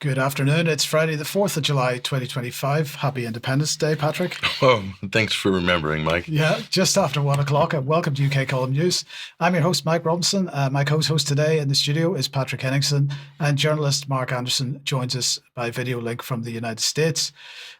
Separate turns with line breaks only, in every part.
Good afternoon. It's Friday, the 4th of July, 2025. Happy Independence Day, Patrick.
Oh, thanks for remembering, Mike.
Yeah, just after 1 o'clock. Welcome to UK Column News. I'm your host, Mike Robinson. My co-host today in the studio is Patrick Henningsen, and journalist Mark Anderson joins us by video link from the United States.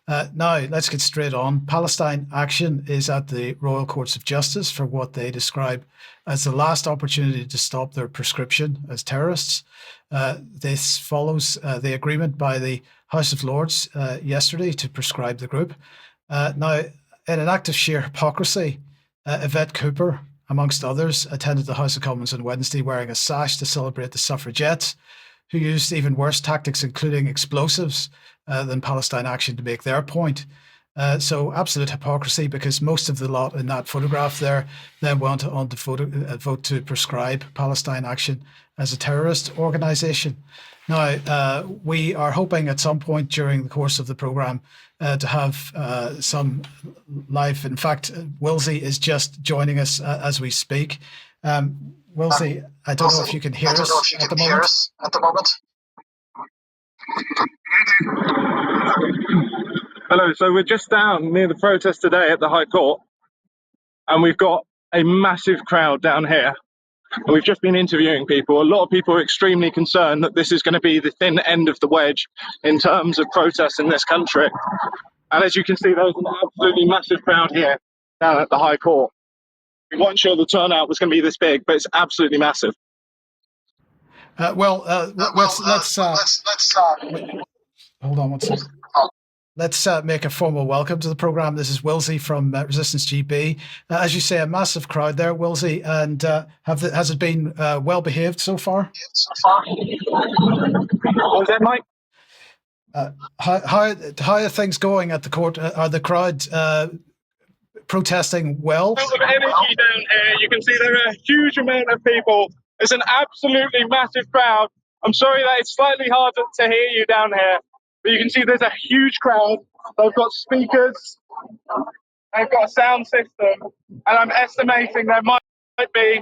Now, let's get straight on. Palestine Action is at the Royal Courts of Justice for what they describe as the last opportunity to stop their prescription as terrorists. This follows the agreement by the House of Lords yesterday to prescribe the group. Now, in an act of sheer hypocrisy, Yvette Cooper, amongst others, attended the House of Commons on Wednesday wearing a sash to celebrate the Suffragettes, who used even worse tactics, including explosives, than Palestine Action to make their point. So absolute hypocrisy, because most of the lot in that photograph there then went on to vote to prescribe Palestine Action as a terrorist organisation. Now, we are hoping at some point during the course of the programme to have some live. In fact, Wilsey is just joining us as we speak. Wilsey, I don't know if you can hear us at the moment.
Hello, so we're just down near the protest today at the High Court, and we've got a massive crowd down here, and we've just been interviewing people. A lot of people are extremely concerned that this is going to be the thin end of the wedge in terms of protests in this country. And as you can see, there's an absolutely massive crowd here down at the High Court. We weren't sure the turnout was going to be this big, but it's absolutely massive.
Let's hold on one second. Let's make a formal welcome to the programme. This is Wilsey from Resistance GB. As you say, a massive crowd there, Wilsey, and has it been well behaved so far?
What was that, Mike?
How are things going at the court? Are the crowd protesting well?
There's a lot of energy down here. You can see there are a huge amount of people. It's an absolutely massive crowd. I'm sorry that it's slightly hard to hear you down here. But you can see there's a huge crowd. They've got speakers, they've got a sound system, and I'm estimating there might be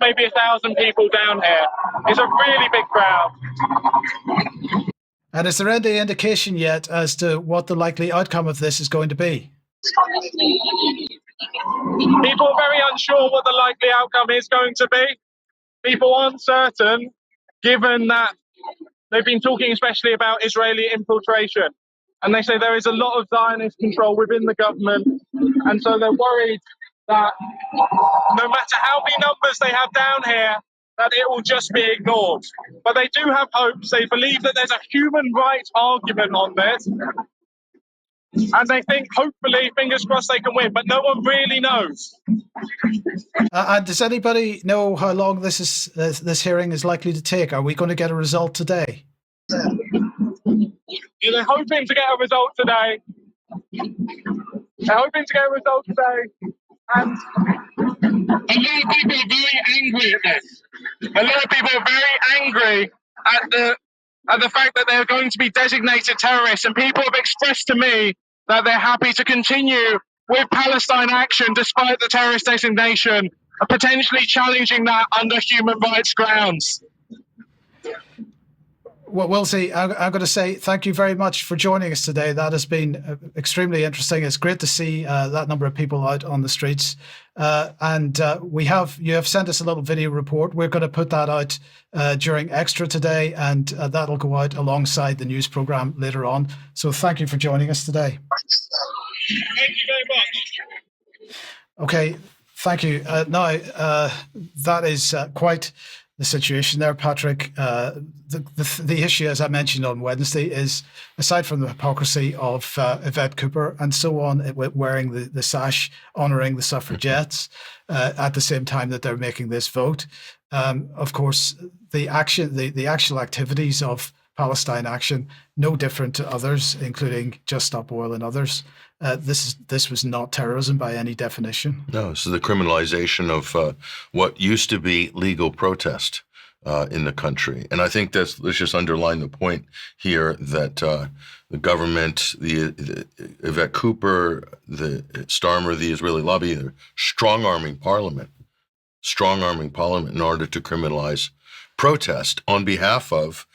maybe 1,000 people down here. It's a really big crowd.
And is there any indication yet as to what the likely outcome of this is going to be?
People are very unsure what the likely outcome is going to be. People aren't certain, given that they've been talking especially about Israeli infiltration. And they say there is a lot of Zionist control within the government. And so they're worried that no matter how many numbers they have down here, that it will just be ignored. But they do have hopes. They believe that there's a human rights argument on this. And they think, hopefully, fingers crossed, they can win. But no one really knows.
And does anybody know how long this hearing is likely to take? Are we going to get a result today?
They're hoping to get a result today. And a lot of people are very angry at this. A lot of people are very angry at the fact that they're going to be designated terrorists. And people have expressed to me that they're happy to continue with Palestine Action despite the terrorist designation, potentially challenging that under human rights grounds.
Well, Wilsey, I'm going to say thank you very much for joining us today. That has been extremely interesting. It's great to see that number of people out on the streets. And you have sent us a little video report. We're going to put that out during Extra today, and that'll go out alongside the news programme later on. So thank you for joining us today.
Thank you very much.
Okay, thank you. Now, that is quite the situation there, Patrick. The issue, as I mentioned on Wednesday, is aside from the hypocrisy of Yvette Cooper and so on, wearing the sash, honouring the suffragettes at the same time that they're making this vote. Of course, the actual activities of Palestine Action, no different to others, including Just Stop Oil and others. This was not terrorism by any definition.
No, this is the criminalization of what used to be legal protest in the country. And I think let's just underline the point here that the government, the Yvette Cooper, the Starmer, the Israeli lobby, they're strong-arming parliament in order to criminalize protest on behalf of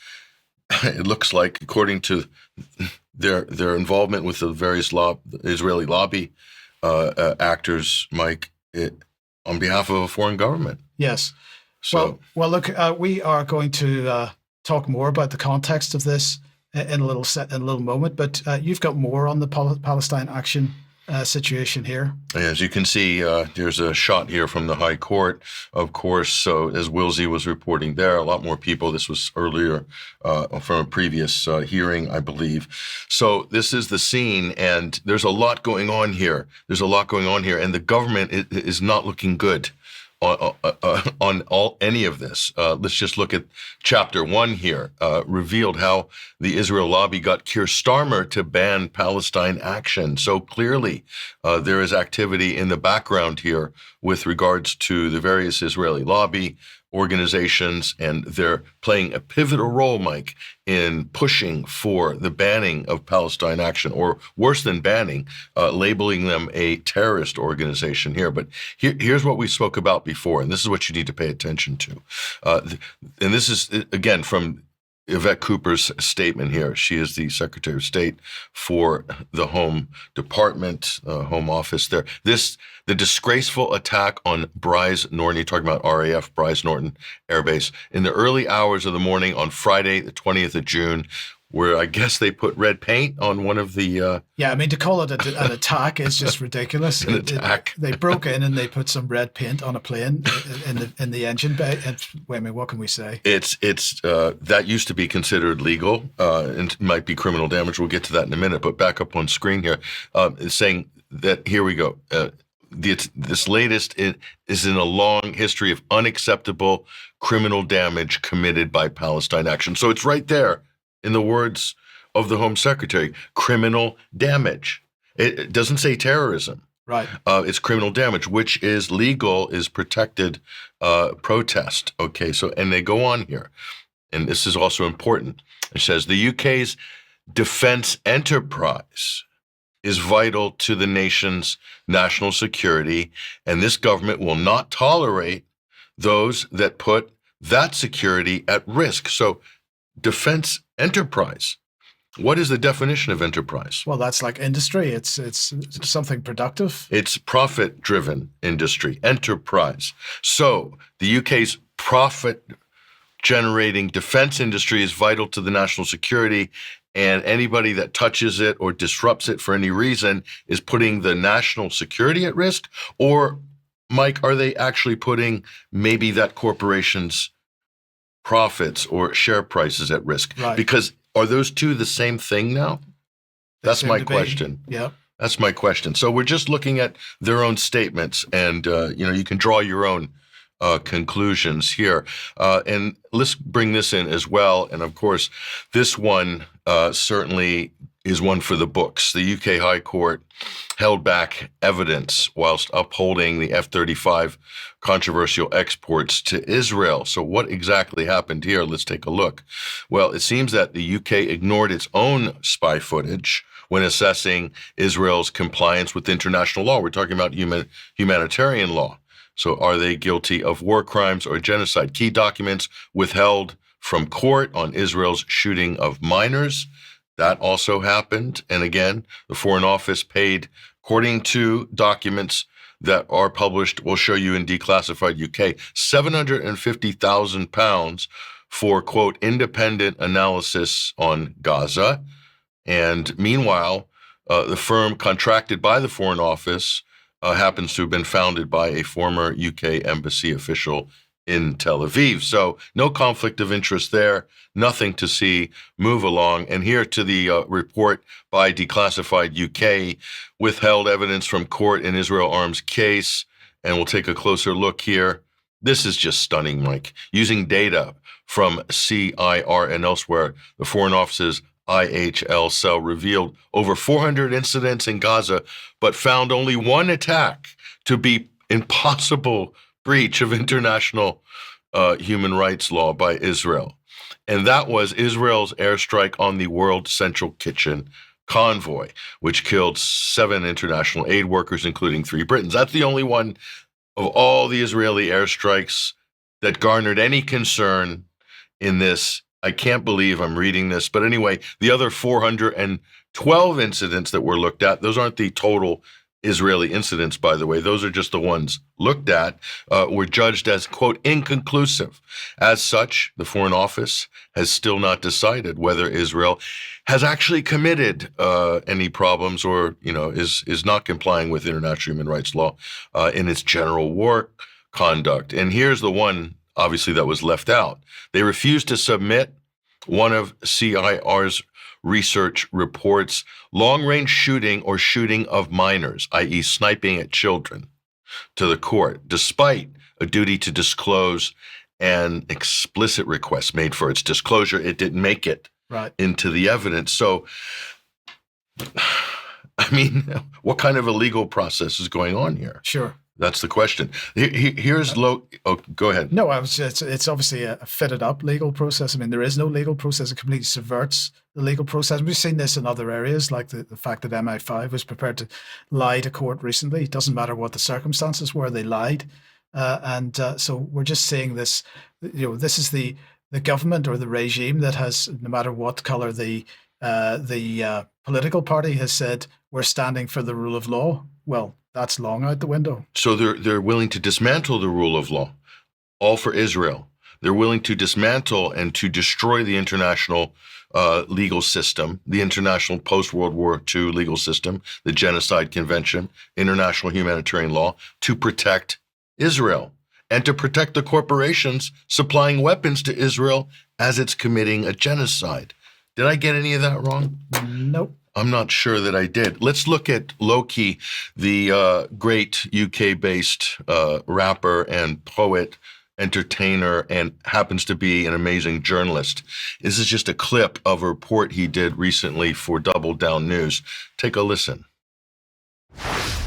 it looks like, according to their involvement with the various Israeli lobby actors, Mike, on behalf of a foreign government.
Yes.
So,
well, look, we are going to talk more about the context of this in a little moment. But you've got more on the Palestine action situation here.
as you can see, there's a shot here from the High Court, of course. So as Wilsey was reporting there, a lot more people. This was earlier from a previous hearing, I believe. So this is the scene, and there's a lot going on here. And the government is not looking good on any of this. Let's just look at Chapter 1 here, revealed how the Israel lobby got Keir Starmer to ban Palestine action. So clearly, there is activity in the background here with regards to the various Israeli lobby organizations, and they're playing a pivotal role, Mike, in pushing for the banning of Palestine action, or worse than banning, labeling them a terrorist organization here. But here's what we spoke about before, and this is what you need to pay attention to. And this is, again, from Yvette Cooper's statement here. She is the Secretary of State for the Home Department, Home Office there. The disgraceful attack on Bryce Norton, talking about RAF, Bryce Norton Air Base, in the early hours of the morning on Friday, the 20th of June, where I guess they put red paint on one of the...
Yeah, I mean, to call it an attack is just ridiculous.
An attack.
They broke in and they put some red paint on a plane in the engine bay. Wait a minute, what can we say?
It's that used to be considered legal, and might be criminal damage. We'll get to that in a minute. But back up on screen here, saying that, here we go. This latest is in a long history of unacceptable criminal damage committed by Palestine action. So it's right there in the words of the Home Secretary, criminal damage. It doesn't say terrorism.
Right.
It's criminal damage, which is legal, is protected protest. Okay, so, and they go on here, and this is also important. It says the UK's defense enterprise is vital to the nation's national security, and this government will not tolerate those that put that security at risk. So, defense enterprise. What is the definition of enterprise?
Well, that's like industry. It's something productive.
It's profit-driven industry, enterprise. So the UK's profit-generating defense industry is vital to the national security, and anybody that touches it or disrupts it for any reason is putting the national security at risk? Or, Mike, are they actually putting maybe that corporation's profits or share prices at risk?
Right.
Because are those two the same thing now? That's my question.
Yeah.
That's my question. So we're just looking at their own statements, and you can draw your own conclusions here. And let's bring this in as well. And of course, this one certainly is one for the books. The UK High Court held back evidence whilst upholding the F-35 controversial exports to Israel. So what exactly happened here? Let's take a look. Well, it seems that the UK ignored its own spy footage when assessing Israel's compliance with international law. We're talking about humanitarian law. So are they guilty of war crimes or genocide? Key documents withheld from court on Israel's shooting of minors. That also happened. And again, the Foreign Office paid, according to documents that are published, we'll show you in Declassified UK, £750,000 for, quote, independent analysis on Gaza. And meanwhile, the firm contracted by the Foreign Office happens to have been founded by a former UK embassy official in Tel Aviv. So no conflict of interest there, nothing to see, move along. And here to the report by Declassified UK, withheld evidence from court in Israel arms case. And we'll take a closer look here. This is just stunning, Mike. Using data from CIR and elsewhere, the Foreign Office's IHL cell revealed over 400 incidents in Gaza, but found only one attack to be impossible breach of international human rights law by Israel. And that was Israel's airstrike on the World Central Kitchen convoy, which killed 7 international aid workers, including 3 Britons. That's the only one of all the Israeli airstrikes that garnered any concern in this I can't believe I'm reading this. But anyway, the other 412 incidents that were looked at, those aren't the total Israeli incidents, by the way. Those are just the ones looked at, were judged as, quote, inconclusive. As such, the Foreign Office has still not decided whether Israel has actually committed any problems or, is not complying with international human rights law in its general war conduct. And here's the one, obviously, that was left out. They refused to submit one of CIR's research reports long-range shooting or shooting of minors, i.e. sniping at children, to the court, despite a duty to disclose and explicit request made for its disclosure. It didn't make it into the evidence. So, I mean, what kind of a legal process is going on here?
Sure.
That's the question. Here's go ahead.
No, it's obviously a fitted up legal process. I mean, there is no legal process. It completely subverts the legal process. We've seen this in other areas, like the fact that MI5 was prepared to lie to court recently. It doesn't matter what the circumstances were, they lied. So we're just seeing this, this is the government or the regime that has, no matter what color the political party has said, we're standing for the rule of law. Well, that's long out the window.
So they're willing to dismantle the rule of law, all for Israel. They're willing to dismantle and to destroy the international legal system, the international post-World War II legal system, the Genocide Convention, international humanitarian law, to protect Israel and to protect the corporations supplying weapons to Israel as it's committing a genocide. Did I get any of that wrong?
Nope.
I'm not sure that I did. Let's look at Loki, the great UK-based rapper and poet, entertainer, and happens to be an amazing journalist. This is just a clip of a report he did recently for Double Down News. Take a listen.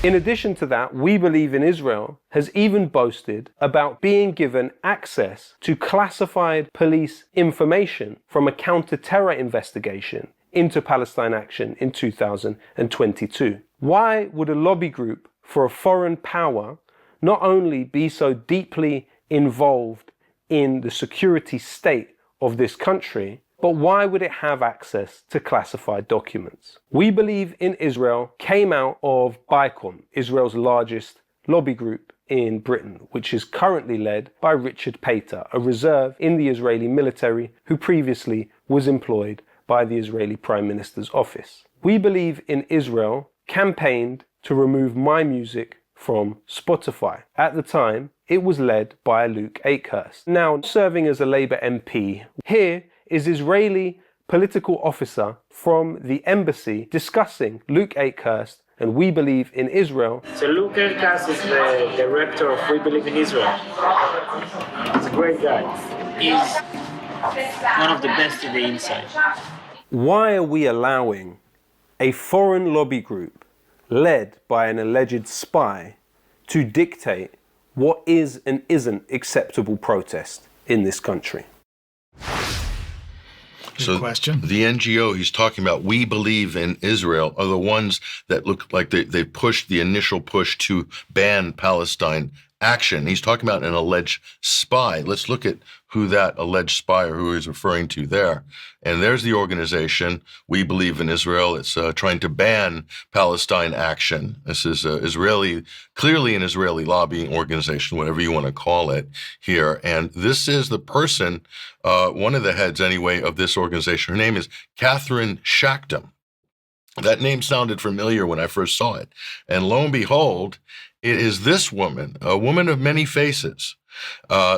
In addition to that, We Believe in Israel has even boasted about being given access to classified police information from a counter-terror investigation into Palestine action in 2022. Why would a lobby group for a foreign power not only be so deeply involved in the security state of this country, but why would it have access to classified documents? We Believe in Israel came out of BICOM, Israel's largest lobby group in Britain, which is currently led by Richard Pater, a reserve in the Israeli military who previously was employed by the Israeli Prime Minister's office. We Believe in Israel campaigned to remove my music from Spotify. At the time, it was led by Luke Akehurst, now serving as a Labour MP. Here is Israeli political officer from the embassy discussing Luke Akehurst and We Believe in Israel.
So Luke Akehurst is the director of We Believe in Israel. He's a great guy. He's one of the best in the inside.
Why are we allowing a foreign lobby group led by an alleged spy to dictate what is and isn't acceptable protest in this country?
Good question.
The NGO he's talking about, We Believe in Israel, are the ones that look like they pushed the initial push to ban Palestine action. He's talking about an alleged spy. Let's look at who that alleged spy or who he's referring to there. And there's the organization, We Believe in Israel. It's trying to ban Palestine action. This is clearly an Israeli lobbying organization, whatever you want to call it here. And this is the person, one of the heads anyway, of this organization. Her name is Catherine Chatham. That name sounded familiar when I first saw it. And lo and behold, it is this woman, a woman of many faces,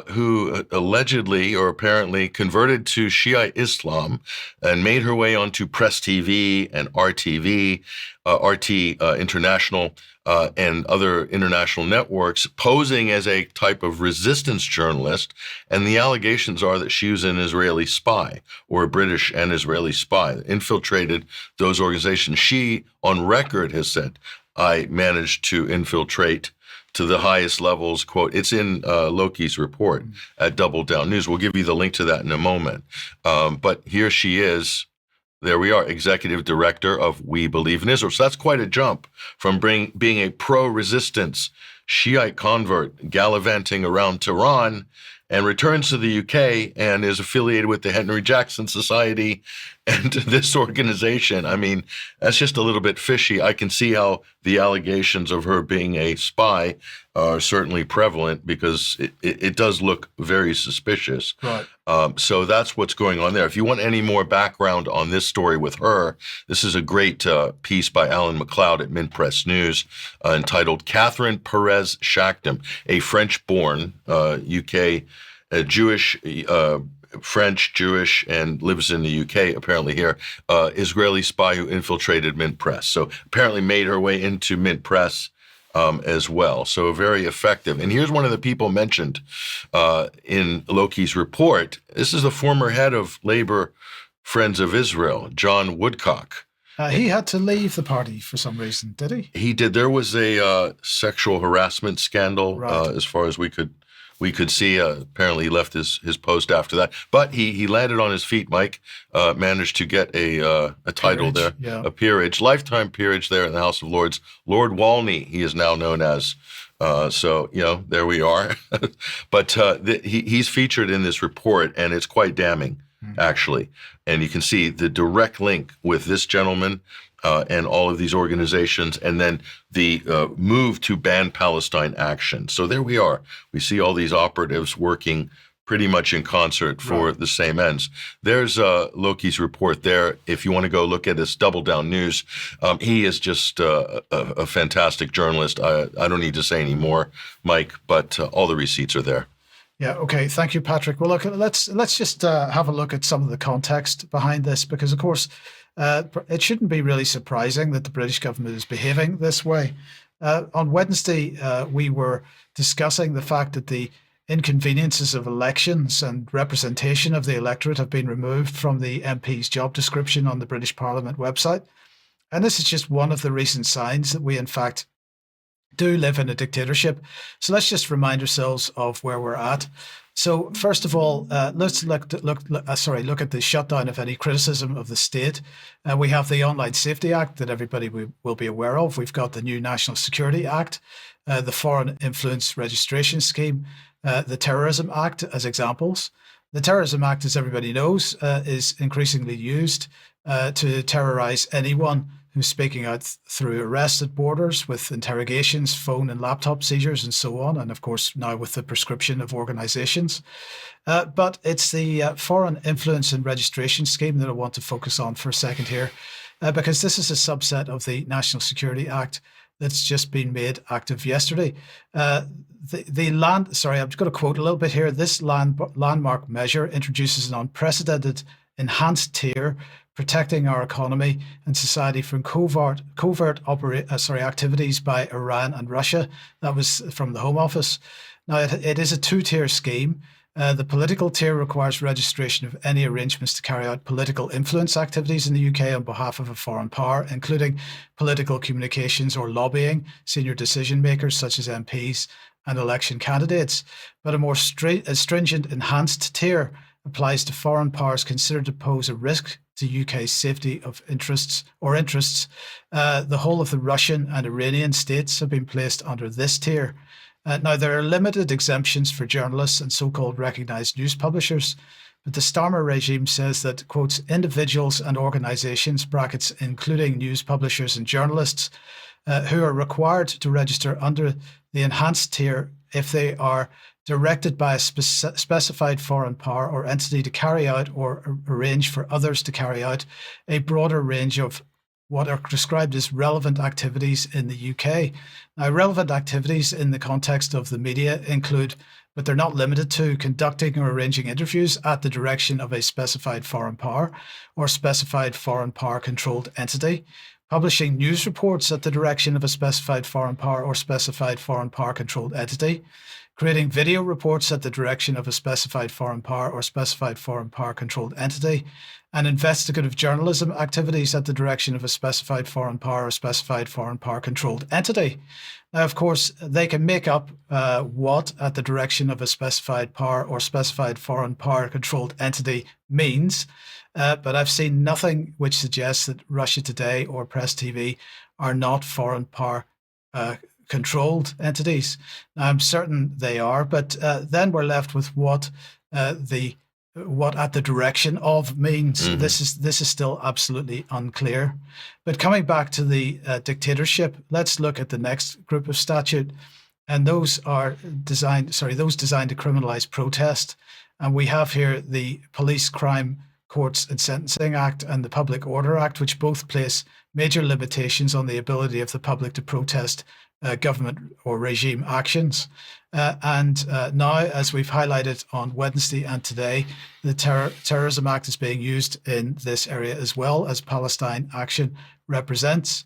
who allegedly or apparently converted to Shia Islam and made her way onto Press TV and RTV, RT International, and other international networks, posing as a type of resistance journalist. And the allegations are that she was an Israeli spy or a British and Israeli spy, infiltrated those organizations. She, on record, has said, I managed to infiltrate to the highest levels, quote, it's in Loki's report at Double Down News. We'll give you the link to that in a moment. But here she is. There we are, executive director of We Believe in Israel. So that's quite a jump from being a pro-resistance Shiite convert gallivanting around Tehran and returns to the UK and is affiliated with the Henry Jackson Society and this organization. I mean, that's just a little bit fishy. I can see how the allegations of her being a spy are certainly prevalent, because it does look very suspicious.
Right.
So that's what's going on there. If you want any more background on this story with her, this is a great piece by Alan MacLeod at Mint Press News entitled Catherine Perez Chatham, a French-born UK Jewish, French, Jewish, and lives in the UK, apparently here, Israeli spy who infiltrated Mint Press. So apparently made her way into Mint Press as well. So very effective. And here's one of the people mentioned in Loki's report. This is the former head of Labor Friends of Israel, John Woodcock.
He had to leave the party for some reason, did he?
He did. There was a sexual harassment scandal,
Right.
as far as we could see. Apparently, he left his post after that. But he landed on his feet, Mike, managed to get a title
Peerage,
there,
yeah.
a peerage, lifetime peerage there in the House of Lords. Lord Walney, he is now known as. So, there we are. But he's featured in this report, and it's quite damning, actually. And you can see the direct link with this gentleman and all of these organizations, and then the move to ban Palestine action. So there we are. We see all these operatives working pretty much in concert for the same ends. There's Loki's report there. If you want to go look at this Double Down News, he is just a fantastic journalist. I don't need to say any more, Mike, but all the receipts are there.
Yeah. Okay. Thank you, Patrick. Well, look, let's just have a look at some of the context behind this, because, of course, it shouldn't be really surprising that the British government is behaving this way. On Wednesday, we were discussing the fact that the inconveniences of elections and representation of the electorate have been removed from the MP's job description on the British Parliament website. And this is just one of the recent signs that we, in fact, do live in a dictatorship. So let's just remind ourselves of where we're at. So first of all, let's look at the shutdown of any criticism of the state. We have the Online Safety Act that everybody will be aware of. We've got the new National Security Act, the Foreign Influence Registration Scheme, the Terrorism Act as examples. The Terrorism Act, as everybody knows, is increasingly used to terrorize anyone who's speaking out through arrests at borders, with interrogations, phone and laptop seizures, and so on. And of course, now with the prescription of organizations. But it's the Foreign Influence and Registration Scheme that I want to focus on for a second here, because this is a subset of the National Security Act that's just been made active yesterday. I'm just going to quote a little bit here. This landmark measure introduces an unprecedented enhanced tier protecting our economy and society from covert activities by Iran and Russia. That was from the Home Office. Now, it is a two-tier scheme. The political tier requires registration of any arrangements to carry out political influence activities in the UK on behalf of a foreign power, including political communications or lobbying senior decision makers such as MPs and election candidates. But a more stringent enhanced tier applies to foreign powers considered to pose a risk to UK's safety of interests. The whole of the Russian and Iranian states have been placed under this tier. Now, there are limited exemptions for journalists and so-called recognised news publishers, but the Starmer regime says that, quotes, individuals and organisations, brackets, including news publishers and journalists, who are required to register under the enhanced tier if they are directed by a specified foreign power or entity to carry out or arrange for others to carry out a broader range of what are described as relevant activities in the UK. Now, relevant activities in the context of the media include, but they're not limited to, conducting or arranging interviews at the direction of a specified foreign power or specified foreign power controlled entity, publishing news reports at the direction of a specified foreign power or specified foreign power controlled entity, creating video reports at the direction of a specified foreign power or specified foreign power controlled entity, and investigative journalism activities at the direction of a specified foreign power or specified foreign power controlled entity. Now, of course, they can make up what at the direction of a specified power or specified foreign power controlled entity means, but I've seen nothing which suggests that Russia Today or Press TV are not foreign power controlled entities. Now, I'm certain they are, but then we're left with what at the direction of means. This is still absolutely unclear. But coming back to the dictatorship, let's look at the next group of statute, and those designed to criminalize protest. And we have here the Police Crime Courts and Sentencing Act and the Public Order Act, which both place major limitations on the ability of the public to protest government or regime actions. And now, as we've highlighted on Wednesday and today, the Terrorism Act is being used in this area as well, as Palestine Action represents.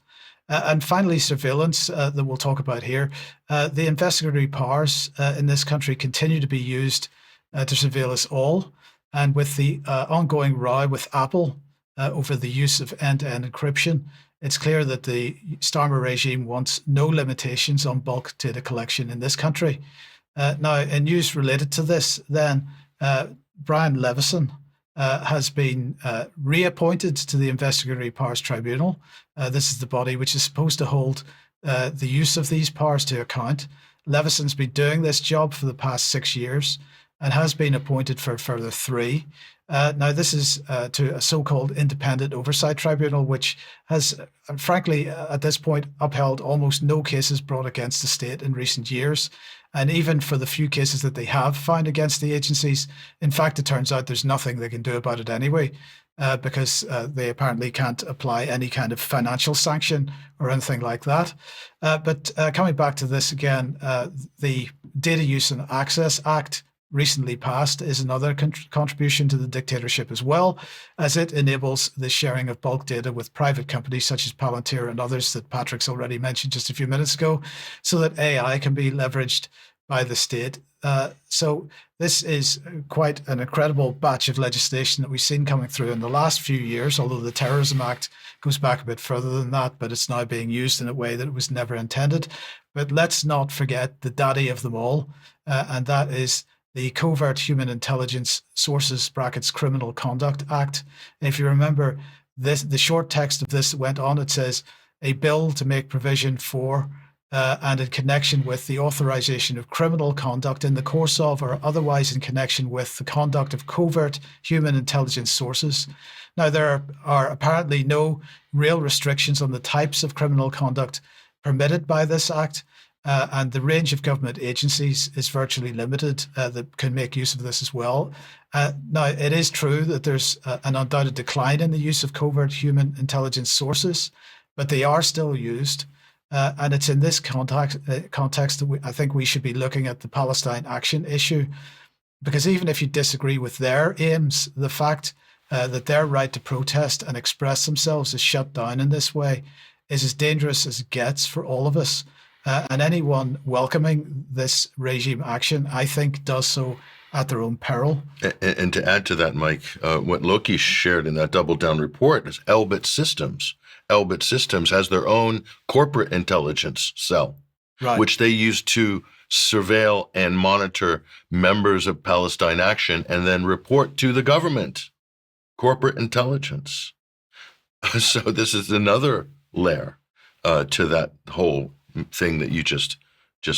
And finally, surveillance that we'll talk about here. The investigatory powers in this country continue to be used to surveil us all. And with the ongoing row with Apple over the use of end-to-end encryption, it's clear that the Starmer regime wants no limitations on bulk data collection in this country. Now, in news related to this, then, Brian Levison has been reappointed to the Investigatory Powers Tribunal. This is the body which is supposed to hold the use of these powers to account. Levison's been doing this job for the past 6 years and has been appointed for a further 3. Now, this is to a so-called independent oversight tribunal, which has, frankly, at this point, upheld almost no cases brought against the state in recent years. And even for the few cases that they have found against the agencies, in fact, it turns out there's nothing they can do about it anyway, because they apparently can't apply any kind of financial sanction or anything like that. But coming back to this again, the Data Use and Access Act, recently passed, is another contribution to the dictatorship, as well as it enables the sharing of bulk data with private companies such as Palantir and others that Patrick's already mentioned just a few minutes ago, so that AI can be leveraged by the state. So this is quite an incredible batch of legislation that we've seen coming through in the last few years, although the Terrorism Act goes back a bit further than that, but it's now being used in a way that it was never intended. But let's not forget the daddy of them all, and that is the Covert Human Intelligence Sources (Criminal Conduct Act. And if you remember, the short text of this went on. It says, a bill to make provision for and in connection with the authorization of criminal conduct in the course of or otherwise in connection with the conduct of covert human intelligence sources. Now, there are apparently no real restrictions on the types of criminal conduct permitted by this act. And the range of government agencies is virtually limited that can make use of this as well. Now, it is true that there's an undoubted decline in the use of covert human intelligence sources, but they are still used. And it's in this context that I think we should be looking at the Palestine Action issue, because even if you disagree with their aims, the fact that their right to protest and express themselves is shut down in this way is as dangerous as it gets for all of us. And anyone welcoming this regime action, I think, does so at their own peril.
And to add to that, Mike, what Loki shared in that Double Down report is Elbit Systems. Elbit Systems has their own corporate intelligence cell,
right,
which they use to surveil and monitor members of Palestine Action and then report to the government. Corporate intelligence. So this is another layer to that whole thing that you just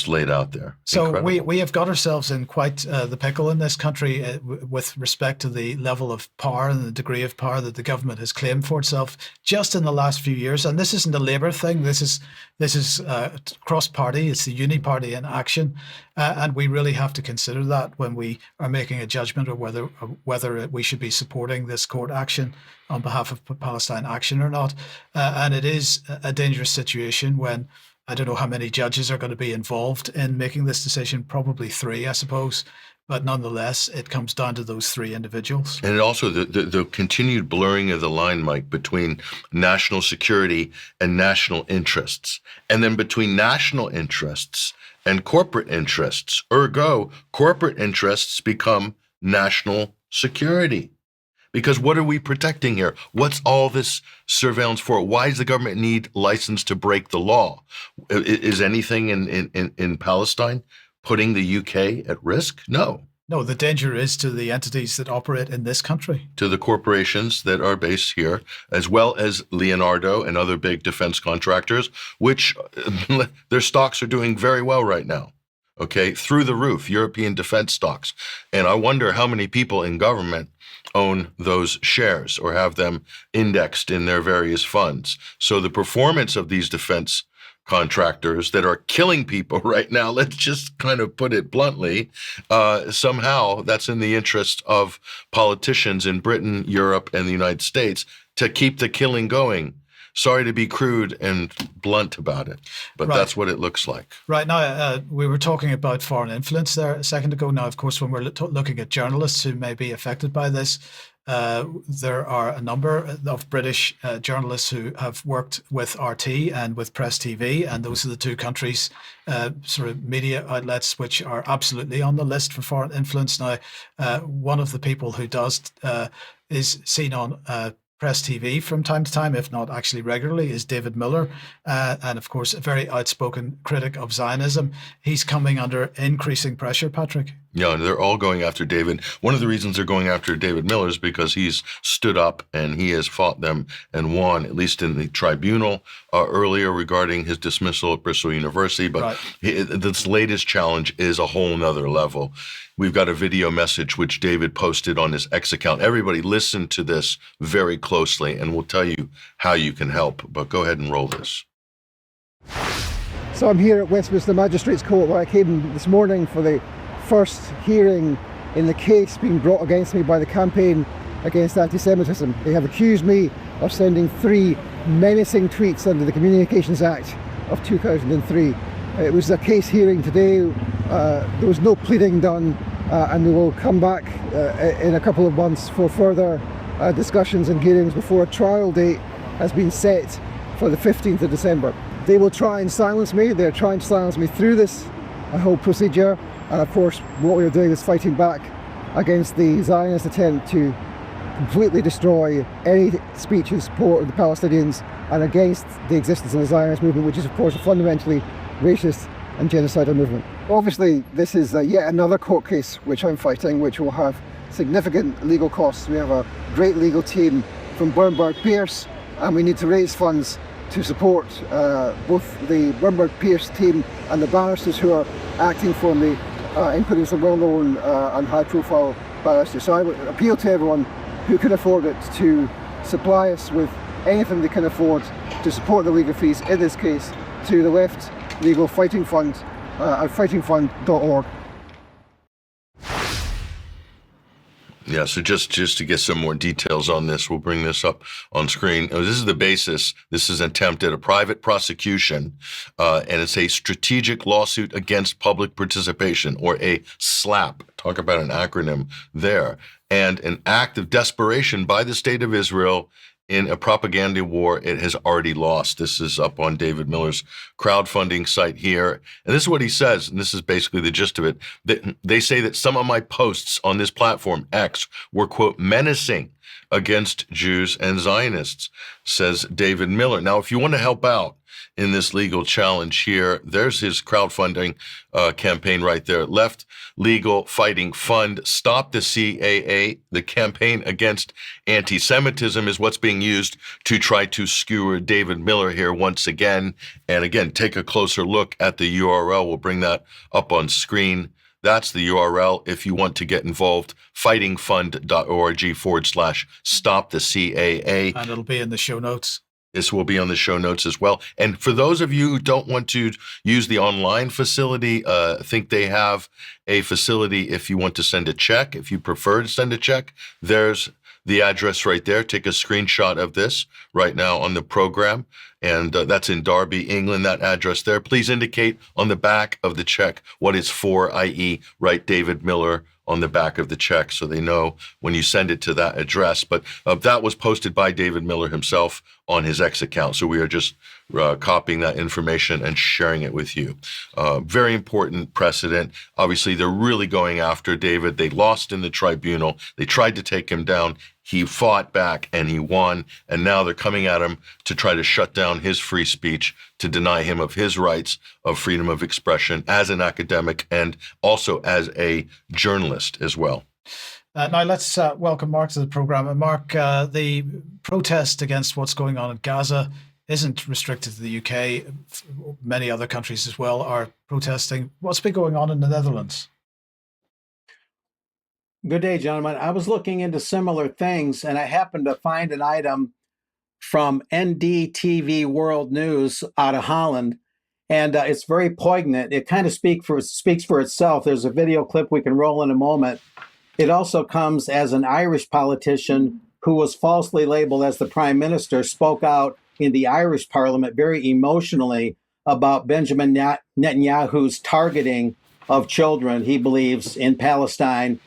laid out there.
So
Incredible.
we have got ourselves in quite the pickle in this country with respect to the level of power and the degree of power that the government has claimed for itself just in the last few years. And this isn't a Labour thing. This is cross-party. It's the Uni Party in action, and we really have to consider that when we are making a judgment of whether we should be supporting this court action on behalf of Palestine Action or not. And it is a dangerous situation when I don't know how many judges are going to be involved in making this decision, probably 3, I suppose. But nonetheless, it comes down to those 3 individuals.
And also the continued blurring of the line, Mike, between national security and national interests, and then between national interests and corporate interests. Ergo, corporate interests become national security. Because what are we protecting here? What's all this surveillance for? Why does the government need license to break the law? Is anything in Palestine putting the UK at risk? No.
No, the danger is to the entities that operate in this country.
To the corporations that are based here, as well as Leonardo and other big defense contractors, which their stocks are doing very well right now. Okay, through the roof, European defense stocks. And I wonder how many people in government own those shares or have them indexed in their various funds. So the performance of these defense contractors that are killing people right now, let's just kind of put it bluntly, somehow that's in the interest of politicians in Britain, Europe, and the United States to keep the killing going. Sorry to be crude and blunt about it, but that's what it looks like.
Right now, we were talking about foreign influence there a second ago. Now, of course, when we're looking at journalists who may be affected by this, there are a number of British journalists who have worked with RT and with Press TV, and those are the two countries, sort of media outlets, which are absolutely on the list for foreign influence. Now, one of the people who does is seen on Press TV from time to time, if not actually regularly, is David Miller, and of course a very outspoken critic of Zionism. He's coming under increasing pressure, Patrick.
Yeah, they're all going after David. One of the reasons they're going after David Miller is because he's stood up and he has fought them and won, at least in the tribunal earlier regarding his dismissal at Bristol University. But this latest challenge is a whole nother level. We've got a video message which David posted on his X account. Everybody listen to this very closely and we'll tell you how you can help. But go ahead and roll this.
So I'm here at Westminster Magistrates Court where I came this morning for the first hearing in the case being brought against me by the Campaign Against Anti-Semitism. They have accused me of sending 3 menacing tweets under the Communications Act of 2003. It was a case hearing today. There was no pleading done, and we will come back in a couple of months for further discussions and hearings before a trial date has been set for the 15th of December. They will try and silence me. They're trying to silence me through this whole procedure. And of course, what we are doing is fighting back against the Zionist attempt to completely destroy any speech in support of the Palestinians and against the existence of the Zionist movement, which is of course a fundamentally racist and genocidal movement. Obviously, this is yet another court case which I'm fighting, which will have significant legal costs. We have a great legal team from Bernberg Pierce, and we need to raise funds to support both the Bernberg Pierce team and the barristers who are acting for me, including some well-known and high-profile barristers. So I would appeal to everyone who can afford it to supply us with anything they can afford to support the legal fees in this case to the Left Legal Fighting Fund at fightingfund.org.
Yeah, so just to get some more details on this, we'll bring this up on screen. This is the basis. This is an attempt at a private prosecution, and it's a strategic lawsuit against public participation, or a SLAPP. Talk about an acronym there. And an act of desperation by the State of Israel in a propaganda war it has already lost. This is up on David Miller's crowdfunding site here. And this is what he says, and this is basically the gist of it. They say that some of my posts on this platform, X, were, quote, menacing against Jews and Zionists, says David Miller. Now, if you want to help out in this legal challenge here, there's his crowdfunding campaign right there. Left Legal Fighting Fund, Stop the CAA. The campaign against anti-Semitism is what's being used to try to skewer David Miller here once again. And again, take a closer look at the URL. We'll bring that up on screen. That's the URL if you want to get involved, fightingfund.org/stop the CAA.
And it'll be in the show notes.
This will be on the show notes as well. And for those of you who don't want to use the online facility, I think they have a facility if you want to send a check. If you prefer to send a check, there's the address right there. Take a screenshot of this right now on the program. And that's in Derby, England, that address there. Please indicate on the back of the check what it's for, i.e. write David Miller on the back of the check so they know when you send it to that address. But that was posted by David Miller himself on his X account. So we are just copying that information and sharing it with you. Very important precedent. Obviously, they're really going after David. They lost in the tribunal. They tried to take him down. He fought back and he won. And now they're coming at him to try to shut down his free speech, to deny him of his rights of freedom of expression as an academic and also as a journalist as well.
Now let's welcome Mark to the program. And Mark, the protest against what's going on in Gaza isn't restricted to the UK. Many other countries as well are protesting. What's been going on in the Netherlands?
Good day, gentlemen. I was looking into similar things, and I happened to find an item from NDTV World News out of Holland, and it's very poignant. It kind of speaks for itself. There's a video clip we can roll in a moment. It also comes as an Irish politician who was falsely labeled as the prime minister spoke out in the Irish parliament very emotionally about Benjamin Netanyahu's targeting of children, he believes, in Palestine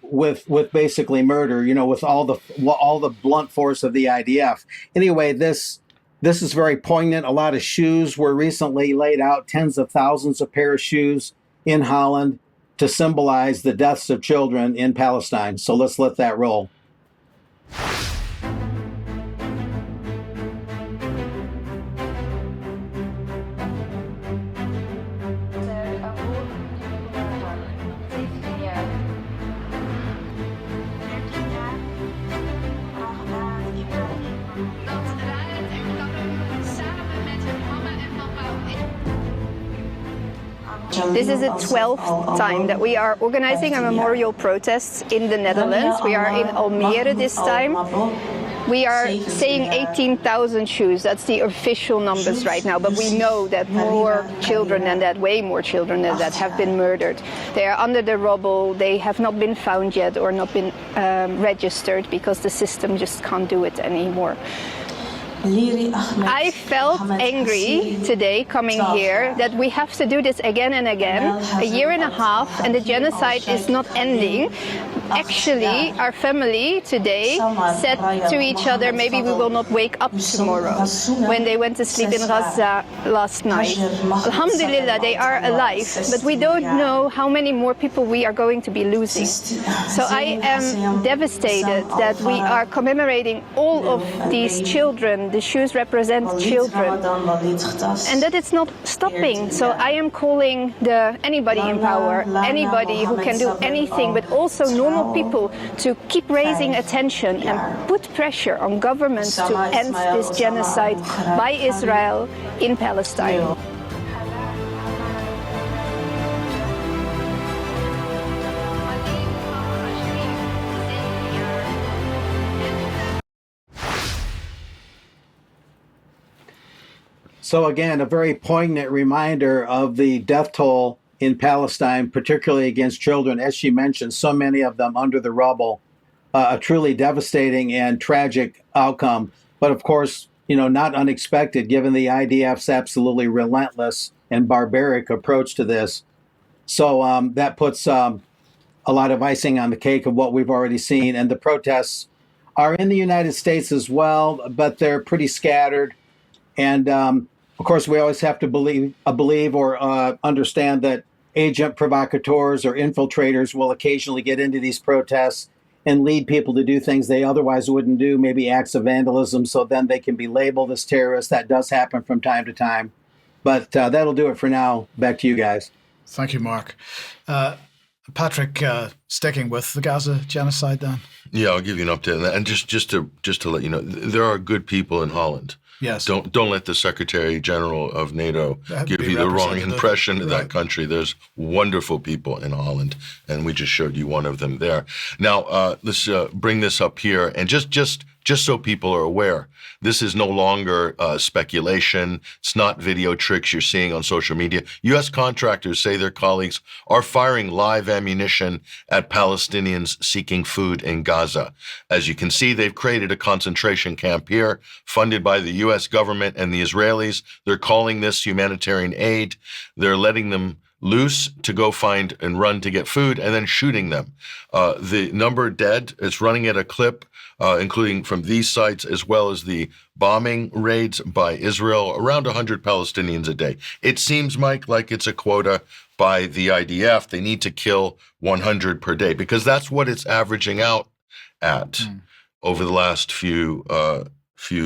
with basically murder, with all the blunt force of the IDF. Anyway, this is very poignant. A lot of shoes were recently laid out, tens of thousands of pair of shoes in Holland to symbolize the deaths of children in Palestine. So let's let that roll.
This is the 12th time that we are organizing a memorial protest in the Netherlands. We are in Almere this time. We are saying 18,000 shoes. That's the official numbers right now, but we know that more children than that, way more children than that, have been murdered. They are under the rubble. They have not been found yet or not been registered because the system just can't do it anymore. I felt angry today coming here that we have to do this again and again, a year and a half, and the genocide is not ending. Actually, our family today said to each other, maybe we will not wake up tomorrow, when they went to sleep in Gaza last night. Alhamdulillah, they are alive, but we don't know how many more people we are going to be losing. So I am devastated that we are commemorating all of these children. The shoes represent children, and that it's not stopping. So I am calling anybody in power, anybody who can do anything, but also normal people, to keep raising attention and put pressure on governments to end this genocide by Israel in Palestine.
So again, a very poignant reminder of the death toll in Palestine, particularly against children, as she mentioned, so many of them under the rubble, a truly devastating and tragic outcome. But of course, not unexpected given the IDF's absolutely relentless and barbaric approach to this. So that puts a lot of icing on the cake of what we've already seen. And the protests are in the United States as well, but they're pretty scattered. And of course, we always have to believe or understand that agent provocateurs or infiltrators will occasionally get into these protests and lead people to do things they otherwise wouldn't do, maybe acts of vandalism, so then they can be labeled as terrorists. That does happen from time to time. But that'll do it for now. Back to you guys.
Thank you, Mark. Patrick, sticking with the Gaza genocide then?
Yeah, I'll give you an update on that. And just to let you know, there are good people in Holland.
Yes.
Don't let the Secretary General of NATO give you the wrong impression of that country. There's wonderful people in Holland, and we just showed you one of them there. Now, let's bring this up here, and just so people are aware, this is no longer speculation. It's not video tricks you're seeing on social media. U.S. contractors say their colleagues are firing live ammunition at Palestinians seeking food in Gaza. As you can see, they've created a concentration camp here, funded by the U.S. government and the Israelis. They're calling this humanitarian aid. They're letting them loose to go find and run to get food, and then shooting them. The number dead is running at a clip, including from these sites, as well as the bombing raids by Israel, around 100 Palestinians a day. It seems, Mike, like it's a quota by the IDF. They need to kill 100 per day, because that's what it's averaging out at over the last few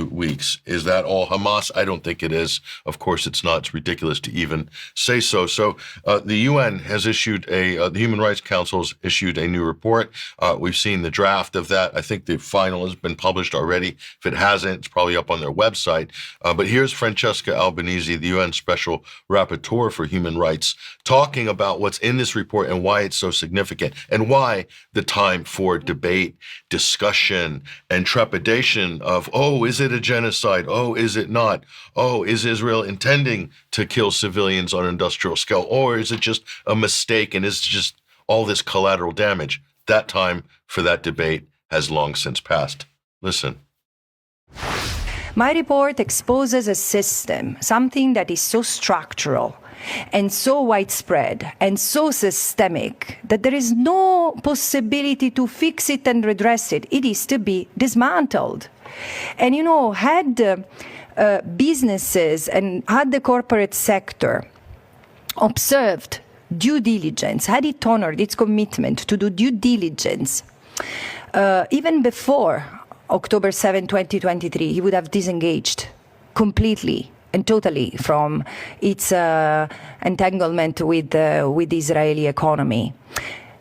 weeks. Is that all Hamas? I don't think it is. Of course, it's not. It's ridiculous to even say so. So the UN has issued the Human Rights Council has issued a new report. We've seen the draft of that. I think the final has been published already. If it hasn't, it's probably up on their website. But here's Francesca Albanese, the UN Special Rapporteur for Human Rights, talking about what's in this report and why it's so significant, and why the time for debate, discussion, and trepidation of, oh, is it a genocide? Oh, is it not? Oh, is Israel intending to kill civilians on an industrial scale? Or is it just a mistake and is just all this collateral damage? That time for that debate has long since passed. Listen.
My report exposes a system, something that is so structural and so widespread and so systemic that there is no possibility to fix it and redress it. It is to be dismantled. And, you know, had businesses and had the corporate sector observed due diligence, had it honored its commitment to do due diligence, even before October 7, 2023, he would have disengaged completely and totally from its entanglement with the Israeli economy.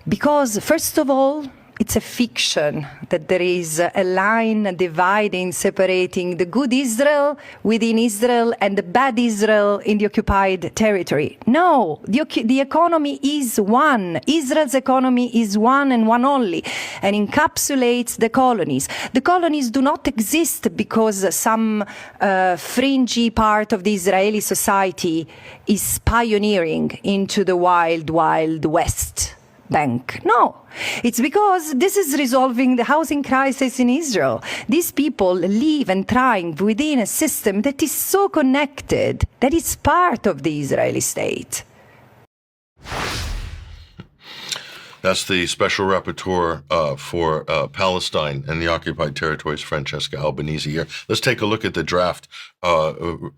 Because, first of all, it's a fiction that there is a line dividing, separating the good Israel within Israel and the bad Israel in the occupied territory. No, the economy is one. Israel's economy is one and one only, and encapsulates the colonies. The colonies do not exist because some fringy part of the Israeli society is pioneering into the wild, wild West Bank. No, it's because this is resolving the housing crisis in Israel. These people live and thrive within a system that is so connected, that is part of the Israeli state.
That's the Special Rapporteur for Palestine and the occupied territories, Francesca Albanese here. Let's take a look at the draft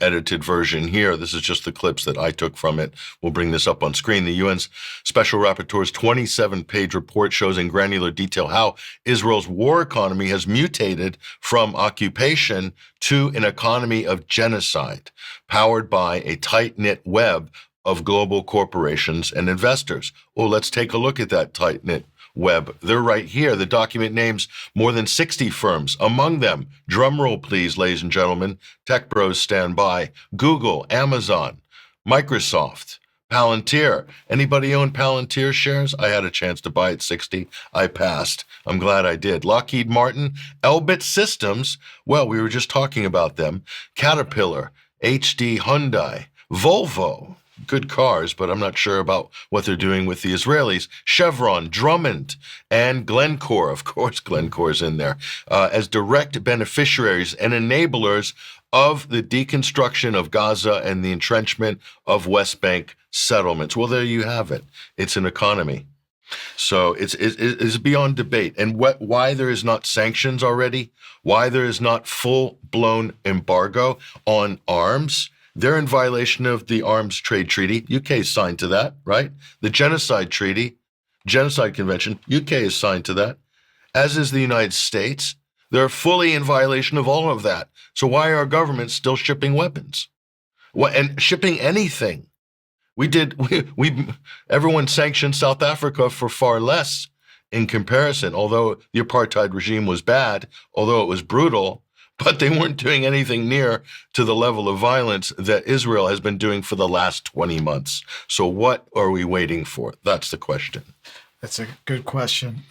edited version here. This is just the clips that I took from it. We'll bring this up on screen. The UN's Special Rapporteur's 27-page report shows in granular detail how Israel's war economy has mutated from occupation to an economy of genocide, powered by a tight-knit web of global corporations and investors. Well, let's take a look at that tight-knit web. They're right here. The document names more than 60 firms. Among them, drumroll please, ladies and gentlemen, tech bros stand by, Google, Amazon, Microsoft, Palantir. Anybody own Palantir shares? I had a chance to buy at 60. I passed. I'm glad I did. Lockheed Martin, Elbit Systems. Well, we were just talking about them. Caterpillar, HD Hyundai, Volvo. Good cars, but I'm not sure about what they're doing with the Israelis. Chevron, Drummond, and Glencore. Of course, Glencore's in there, as direct beneficiaries and enablers of the deconstruction of Gaza and the entrenchment of West Bank settlements. Well, there you have it. It's an economy. So it's beyond debate. And why there is not sanctions already, why there is not full-blown embargo on arms. They're in violation of the Arms Trade Treaty. UK is signed to that, right? The Genocide Treaty, Genocide Convention, UK is signed to that, as is the United States. They're fully in violation of all of that. So why are our governments still shipping weapons? And shipping anything? Everyone sanctioned South Africa for far less in comparison, although the apartheid regime was bad, although it was brutal, but they weren't doing anything near to the level of violence that Israel has been doing for the last 20 months. So what are we waiting for? That's the question.
That's a good question.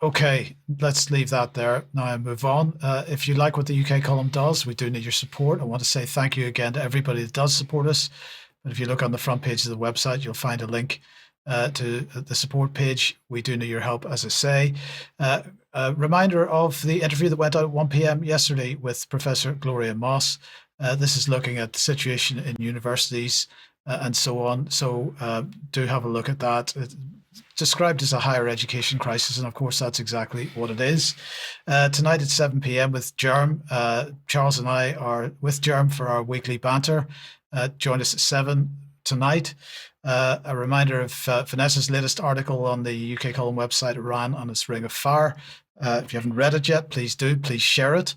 Okay, let's leave that there now and move on. If you like what the UK column does, we do need your support. I want to say thank you again to everybody that does support us. But if you look on the front page of the website, you'll find a link to the support page. We do need your help, as I say. A reminder of the interview that went out at 1 p.m. yesterday with Professor Gloria Moss. This is looking at the situation in universities and so on. So do have a look at that. It's described as a higher education crisis, and of course that's exactly what it is. Tonight at 7 p.m. with Germ, Charles and I are with Germ for our weekly banter. Join us at 7 tonight. A reminder of Vanessa's latest article on the UK Column website, Iran on its Ring of Fire. If you haven't read it yet, please do. Please share it.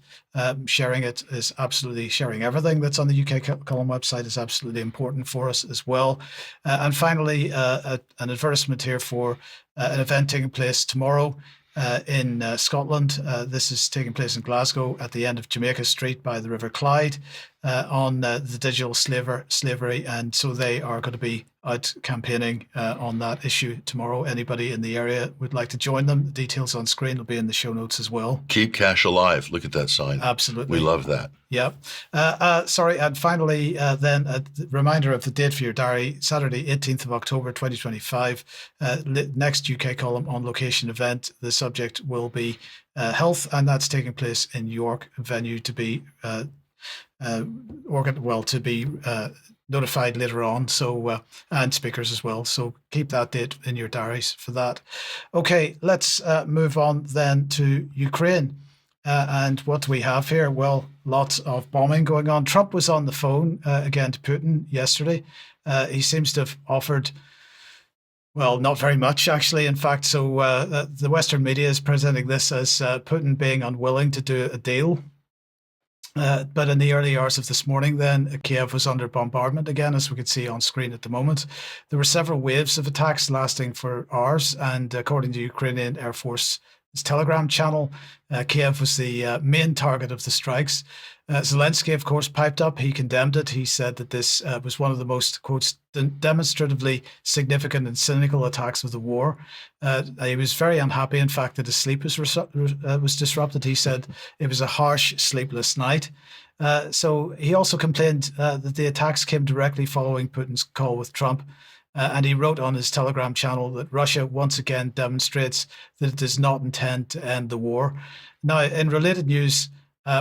Sharing it is absolutely, sharing everything that's on the UK Column website is absolutely important for us as well. And finally, an advertisement here for an event taking place tomorrow in Scotland. This is taking place in Glasgow at the end of Jamaica Street by the River Clyde on the digital slavery. And so they are going to be out campaigning on that issue tomorrow. Anybody in the area would like to join them, the details on screen will be in the show notes as well.
Keep cash alive. Look at that sign.
Absolutely.
We love that.
Yeah. Sorry. And finally, then a reminder of the date for your diary, Saturday, 18th of October, 2025, next UK Column on Location event. The subject will be health, and that's taking place in York, venue to be notified later on. So, and speakers as well. So keep that date in your diaries for that. Okay, let's move on then to Ukraine. And what do we have here? Well, lots of bombing going on. Trump was on the phone again to Putin yesterday. He seems to have offered, well, not very much, actually. In fact, so the Western media is presenting this as Putin being unwilling to do a deal. But in the early hours of this morning, then, Kiev was under bombardment again, as we could see on screen at the moment. There were several waves of attacks lasting for hours. And according to Ukrainian Air Force's Telegram channel, Kiev was the main target of the strikes. Zelensky, of course, piped up. He condemned it. He said that this was one of the most, quotes, demonstratively significant and cynical attacks of the war. He was very unhappy, in fact, that his sleep was disrupted. He said it was a harsh, sleepless night. So he also complained that the attacks came directly following Putin's call with Trump. And he wrote on his Telegram channel that Russia once again demonstrates that it does not intend to end the war. Now, in related news,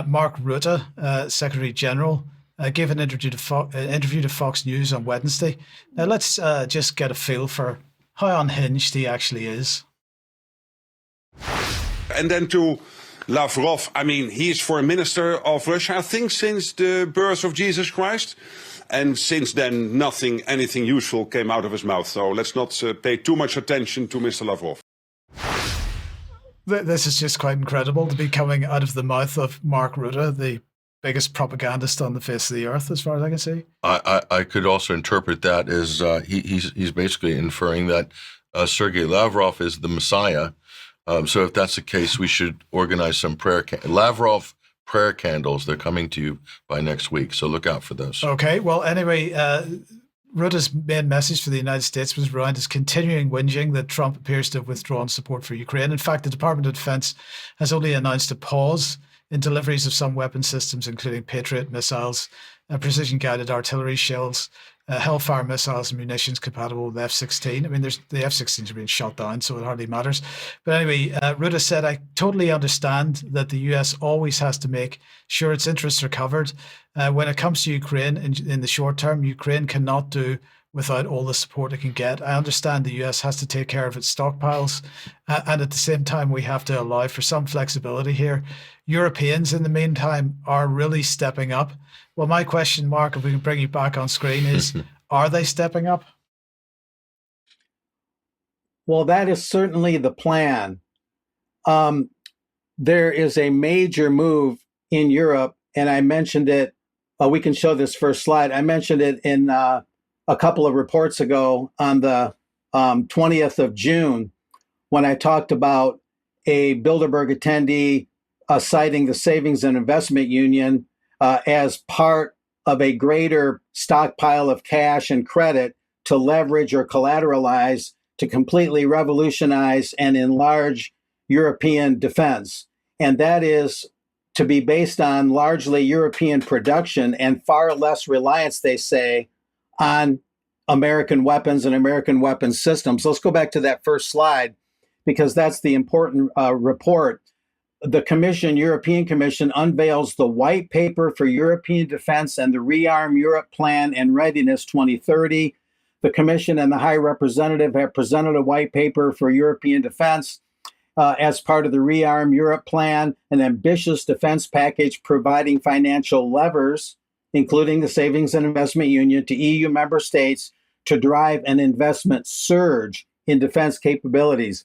Mark Rutte, Secretary General, gave an interview to Fox News on Wednesday. Now, let's just get a feel for how unhinged he actually is.
And then to Lavrov, I mean, he is foreign minister of Russia, I think, since the birth of Jesus Christ. And since then, anything useful came out of his mouth. So let's not pay too much attention to Mr. Lavrov.
This is just quite incredible to be coming out of the mouth of Mark Rutte, the biggest propagandist on the face of the earth, as far as I can see.
I could also interpret that as he's basically inferring that Sergei Lavrov is the Messiah. So if that's the case, we should organize some Lavrov prayer candles. They're coming to you by next week, so look out for those. Okay,
well, anyway, Rutte's main message for the United States was around his continuing whinging that Trump appears to have withdrawn support for Ukraine. In fact, the Department of Defense has only announced a pause in deliveries of some weapon systems, including Patriot missiles, precision-guided artillery shells, Hellfire missiles and munitions compatible with F-16. I mean, the F-16s are being shot down, so it hardly matters. But anyway, Rutte said, I totally understand that the US always has to make sure its interests are covered. When it comes to Ukraine, in the short term, Ukraine cannot do without all the support it can get. I understand the US has to take care of its stockpiles. And at the same time, we have to allow for some flexibility here. Europeans, in the meantime, are really stepping up. Well, my question, Mark, if we can bring you back on screen, is are they stepping up?
Well, that is certainly the plan. There is a major move in Europe, and I mentioned it. We can show this first slide. I mentioned it in a couple of reports ago on the 20th of June when I talked about a Bilderberg attendee citing the Savings and Investment Union as part of a greater stockpile of cash and credit to leverage or collateralize to completely revolutionize and enlarge European defense. And that is to be based on largely European production and far less reliance, they say, on American weapons and American weapons systems. Let's go back to that first slide, because that's the important report. the European Commission unveils the White Paper for European Defense and the Rearm Europe Plan and Readiness 2030. The Commission and the High Representative have presented a white paper for European defense as part of the Rearm Europe Plan, an ambitious defense package providing financial levers, including the Savings and Investment Union, to EU member states to drive an investment surge in defense capabilities.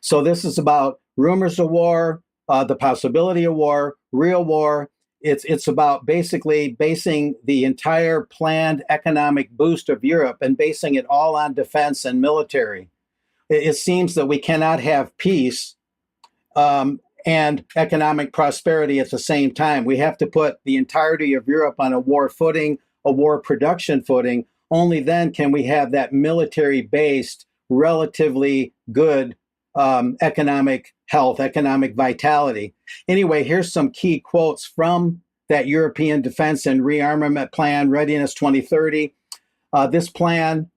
So this is about rumors of war, the possibility of war, real war. It's about basically basing the entire planned economic boost of Europe and basing it all on defense and military. It seems that we cannot have peace and economic prosperity at the same time. We have to put the entirety of Europe on a war footing, a war production footing. Only then can we have that military-based, relatively good economic health, economic vitality. Anyway, here's some key quotes from that European Defense and Rearmament Plan, Readiness 2030. This plan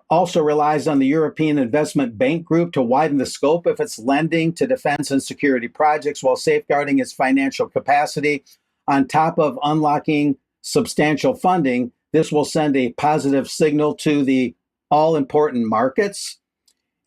also relies on the European Investment Bank Group to widen the scope of its lending to defense and security projects while safeguarding its financial capacity. On top of unlocking substantial funding, this will send a positive signal to the all-important markets.